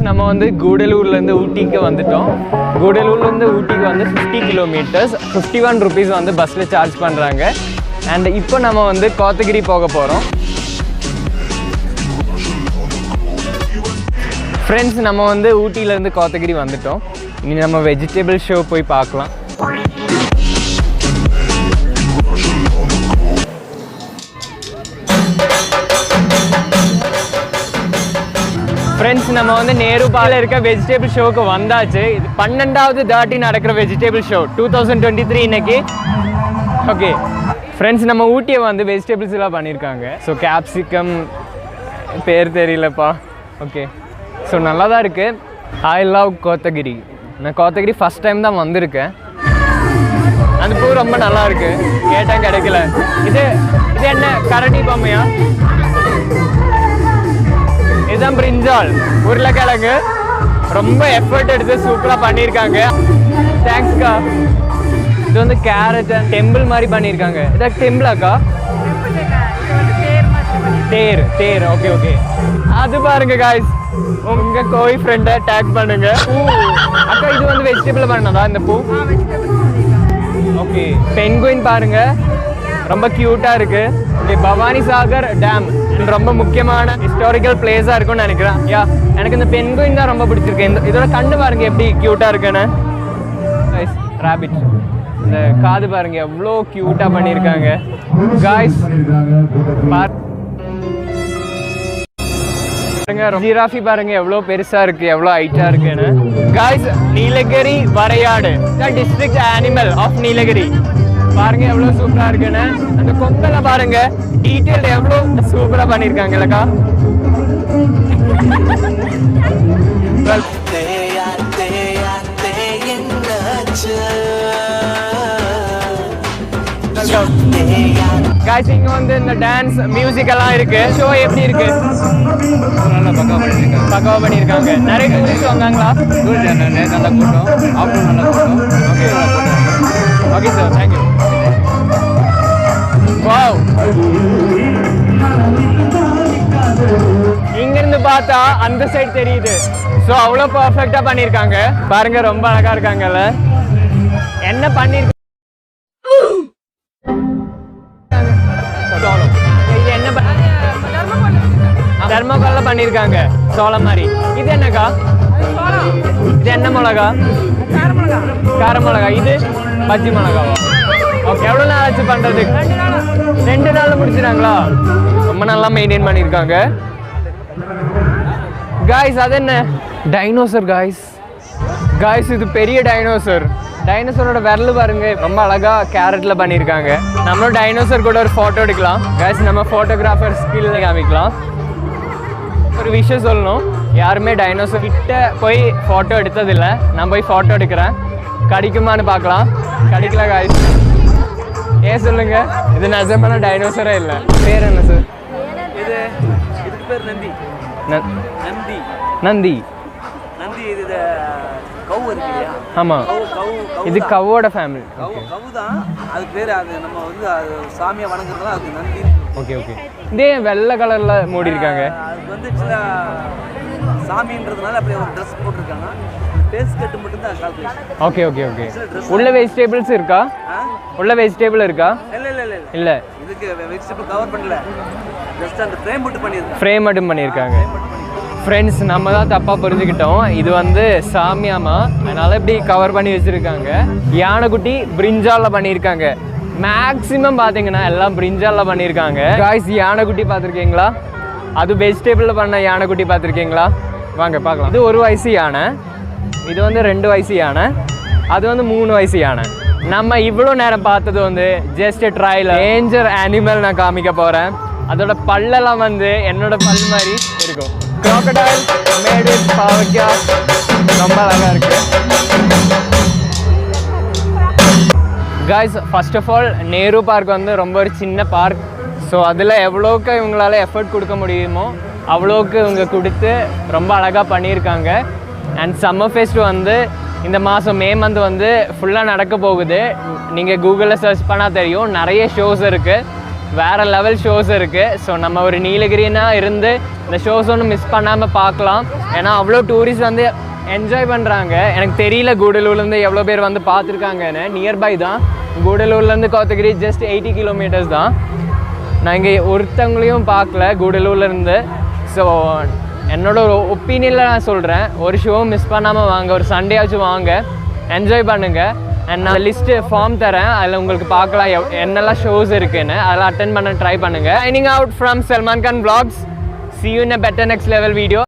நம்ம வந்து கூடலூர்லேருந்து ஊட்டிக்கு வந்துட்டோம். கூடலூர்லேருந்து ஊட்டிக்கு வந்து 50 கிலோமீட்டர்ஸ், 51 ருபீஸ் வந்து பஸ்ஸில் சார்ஜ் பண்ணுறாங்க. அண்ட் இப்போ நம்ம வந்து கோத்தகிரி போக போகிறோம். ஃப்ரெண்ட்ஸ், நம்ம வந்து ஊட்டியிலேருந்து கோத்தகிரி வந்துட்டோம். இனி நம்ம வெஜிடபிள் ஷோ போய் பார்க்கலாம். ஃப்ரெண்ட்ஸ், நம்ம வந்து நேரு பார்க்கில் இருக்க வெஜிடபிள் ஷோவுக்கு வந்தாச்சு. இது 12வது தாட்டி நடக்கிற வெஜிடபிள் ஷோ 2023 இன்னைக்கு. ஓகே ஃப்ரெண்ட்ஸ், நம்ம ஊட்டியை வந்து வெஜிடபிள்ஸ் எல்லாம் பண்ணியிருக்காங்க. ஸோ கேப்சிகம் பேர் தெரியலப்பா. ஓகே, ஸோ நல்லா தான் இருக்குது. I love Kotagiri. நான் கோத்தகிரி ஃபஸ்ட் டைம் தான் வந்திருக்கேன். அந்த பூ ரொம்ப நல்லா இருக்கு. கேட்டால் கிடைக்கல. இது என்ன கரடி பொம்மையா? இதுதான் பிரிஞ்சால், உருளைக்கிழங்கு. ரொம்ப எஃபர்ட் எடுத்து சூப்பராக பண்ணியிருக்காங்க. தேங்க்ஸ்க்கா. இது வந்து கேரட் டெம்பிள் மாதிரி பண்ணியிருக்காங்க. இதான் டெம்பிளாக்கா? தேர். Okay okay. அது பாருங்க காய்ஸ், உங்க கோய் ஃப்ரெண்டை டேக் பண்ணுங்க. அக்கா, இது வந்து வெஜிடபிள் பண்ணதா இந்த பூ? ஓகே. பென்குயின் பாருங்க, ரொம்ப கியூட்டா இருக்கு. பவானி சாகர் டேம் ரொம்ப முக்கியமான ஹிஸ்டாரிக்கல் பிளேஸா இருக்கும்னு நினைக்கிறேன். யா, எனக்கு இந்த பென்குயின் தான் ரொம்ப பிடிச்சிருக்கு. இதோட கண்ணு பாருங்க எப்படி கியூட்டா இருக்குன்னு. ராபிட், இந்த காது பாருங்க எவ்வளோ கியூட்டா பண்ணியிருக்காங்க. காய்ஸ் ஜிராஃபி பாருங்க எவ்வளோ பெருசா இருக்கு, எவ்வளோ ஹைட்டா இருக்குன்னு. காய்ஸ், நீலகிரி வரையாடு டிஸ்ட்ரிக்ட் அனிமல் ஆஃப் நீலகிரி பாருங்க எவ்வளோ சூப்பரா இருக்குன்னு. அந்த கொம்பல பாருங்க டீட்டெயில் எவ்வளோ சூப்பரா பண்ணியிருக்காங்கல்லக்கா. காய்ஸ், இங்க வந்து இந்த டான்ஸ் மியூசிக் எல்லாம் இருக்கு. ஷோ எப்படி இருக்கு? நல்லா பக்காவா பண்ணியிருக்காங்க. நிறைய டூரிஸ்ட் வந்தாங்களா? நல்லா கூட்டம். Okay sir, thank you. வாவ், இங்கிருந்து பார்த்தா அந்த சைடு தெரியுது. ஸோ அவ்வளோ பர்ஃபெக்டா பண்ணியிருக்காங்க பாருங்க. ரொம்ப அழகா இருக்காங்கல்ல. என்ன பண்ணிருக்காங்க? இது என்ன தர்மபால பண்ணிருக்காங்க, சோளம் மாதிரி. இது என்னக்கா? இது என்ன மிளகா? கார மிளகா. இது பச்சை மிளகாவா? ஓகே. எவ்வளோ நாள் ஆச்சு பண்றதுக்கு? 2 நாள்ல முடிச்சிட்டாங்களா? ரொம்ப நல்லா மெயின்டைன் பண்ணியிருக்காங்க. காய்ஸ், அது என்ன? Dinosaur guys. இது பெரிய டைனோசர். டைனோசரோட விரல் பாருங்க, ரொம்ப அழகா கேரட்ல பண்ணியிருக்காங்க. நம்மளும் டைனோசர் கூட ஒரு ஃபோட்டோ எடுக்கலாம். காய்ஸ், நம்ம ஃபோட்டோகிராஃபர் ஸ்கில் காமிக்கலாம். ஒரு விஷயம் சொல்லணும், யாருமே டைனோசர் கிட்ட போய் ஃபோட்டோ எடுத்ததில்லை. நான் போய் ஃபோட்டோ எடுக்கிறேன். கிடைக்குமான்னு பார்க்கலாம். கிடைக்கல காய்ஸ். ஏன் சொல்லுங்க, இது நிஜமான டைனோசரே இல்லை. பேர் என்ன சார்? இதுக்கு பேர் நந்தி. நந்தி. இது கவு இருக்கு இல்லையா? ஆமா, இது கவோட ஃபேமிலி. கவு தான் அது பேர். அது நம்ம வந்து அது சாமியை வணங்குறதுனால அது நந்தி. Okay okay. இதே வெள்ளை கலர்ல மூடி இருக்காங்க. அது வந்து சில சாமின்றதுனால அப்படியே ஒரு ட்ரெஸ் போட்டிருக்காங்க. பேஸ் கட்டு மட்டும் தான் கால்குலேஷன். Okay okay okay. உள்ள வெஜிடபிள்ஸ் இருக்கா? உள்ள வெஜிடபிள் இருக்கா? இல்ல இதுக்கு வெஜிடபிள் கவர் பண்ணல. ஜஸ்ட் அந்த ஃப்ரேம் மட்டும் பண்ணிருக்காங்க. ஃப்ரேம் மட்டும் பண்ணிருக்காங்க. ஃப்ரெண்ட்ஸ், நம்ம தான் தப்பாக புரிஞ்சுக்கிட்டோம். இது வந்து சாமியாமா, அதனால இப்படி கவர் பண்ணி வச்சுருக்காங்க. யானைக்குட்டி பிரிஞ்சாலில் பண்ணியிருக்காங்க. மேக்ஸிமம் பார்த்தீங்கன்னா எல்லாம் பிரிஞ்சாலில் பண்ணியிருக்காங்க. காய்ஸ், யானைக்குட்டி பார்த்துருக்கீங்களா? அது வெஜிடபிளில் பண்ண யானைக்குட்டி பார்த்துருக்கீங்களா? வாங்க பார்க்கலாம். இது 1 வயசு யானை, இது வந்து 2 வயசு யானை, அது வந்து 3 வயசு யானை. நம்ம இவ்வளோ நேரம் பார்த்தது வந்து ஜஸ்ட் ட்ரையல். டேஞ்சர் அனிமல் நான் காமிக்க போகிறேன். அதோட பல்லெல்லாம் வந்து என்னோட பல் மாதிரி இருக்கும். crocodile made with பாவக்காய். ரொம்ப அழகா இருக்கு. guys, first of all, Nehru park வந்து ரொம்ப ஒரு சின்ன பார்க். ஸோ அதில் எவ்வளோக்கு இவங்களால எஃபர்ட் கொடுக்க முடியுமோ அவ்வளோக்கு இவங்க கொடுத்து ரொம்ப அழகாக பண்ணியிருக்காங்க. அண்ட் சம்மர் ஃபெஸ்ட் வந்து இந்த மாதம் மே மந்த் வந்து ஃபுல்லாக நடக்க போகுது. நீங்கள் கூகுளில் சர்ச் பண்ணால் தெரியும், நிறைய ஷோஸ் இருக்குது. வேறு லெவல் ஷோஸ் இருக்குது. ஸோ நம்ம ஒரு நீலகிரினா இருந்து இந்த ஷோஸ் ஒன்றும் மிஸ் பண்ணாமல் பார்க்கலாம். ஏன்னா அவ்வளோ டூரிஸ்ட் வந்து என்ஜாய் பண்ணுறாங்க. எனக்கு தெரியல கூடலூர்லேருந்து எவ்வளோ பேர் வந்து பார்த்துருக்காங்கன்னு. நியர்பை தான், கூடலூர்லேருந்து கோத்தகிரி ஜஸ்ட் 80 கிலோமீட்டர்ஸ் தான். நான் இங்கே ஒருத்தவங்களையும் பார்க்கல கூடலூர்லேருந்து. ஸோ என்னோட ஒரு ஒப்பீனியனில் நான் சொல்கிறேன், ஒரு ஷோ மிஸ் பண்ணாமல் வாங்க, ஒரு சண்டேயாச்சும் வாங்க, என்ஜாய் பண்ணுங்கள். அண்ட் நான் லிஸ்ட்டு ஃபார்ம் தரேன், அதில் உங்களுக்கு பார்க்கலாம் என்னெல்லாம் ஷோஸ் இருக்குன்னு, அதெல்லாம் அட்டென்ட் பண்ண ட்ரை பண்ணுங்கள். Signing out from Salman Khan vlogs. See you in a better next level video.